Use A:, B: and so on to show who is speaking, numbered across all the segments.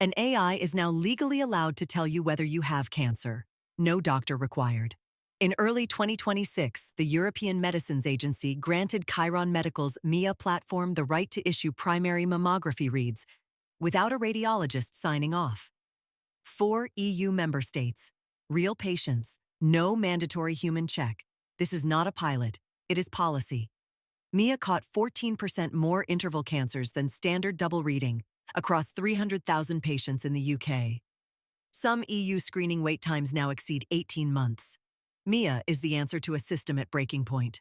A: An AI is now legally allowed to tell you whether you have cancer. No doctor required. In early 2026, the European Medicines Agency granted Chiron Medical's MIA platform the right to issue primary mammography reads without a radiologist signing off. 4 EU member states. Real patients. No mandatory human check. This is not a pilot. It is policy. MIA caught 14% more interval cancers than standard double reading across 300,000 patients in the UK. Some EU screening wait times now exceed 18 months. MIA is the answer to a system at breaking point.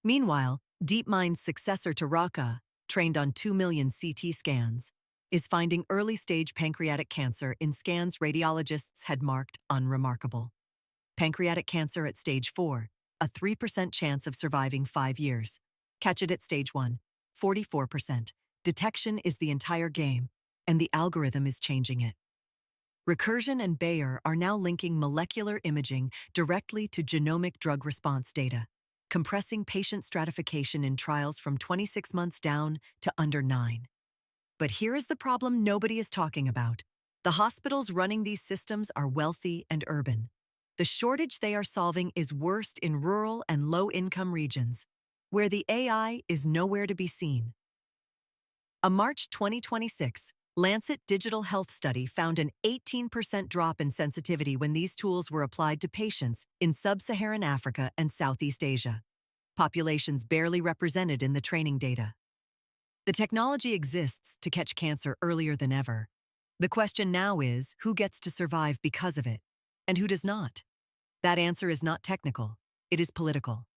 A: Meanwhile, DeepMind's successor to Raka, trained on 2 million CT scans, is finding early-stage pancreatic cancer in scans radiologists had marked unremarkable. Pancreatic cancer at stage 4, a 3% chance of surviving 5 years. Catch it at stage 1, 44%. Detection is the entire game, and the algorithm is changing it. Recursion and Bayer are now linking molecular imaging directly to genomic drug response data, compressing patient stratification in trials from 26 months down to under 9. But here is the problem nobody is talking about. The hospitals running these systems are wealthy and urban. The shortage they are solving is worst in rural and low-income regions, where the AI is nowhere to be seen. A March 2026 Lancet Digital Health study found an 18% drop in sensitivity when these tools were applied to patients in sub-Saharan Africa and Southeast Asia, populations barely represented in the training data. The technology exists to catch cancer earlier than ever. The question now is, who gets to survive because of it, and who does not? That answer is not technical, it is political.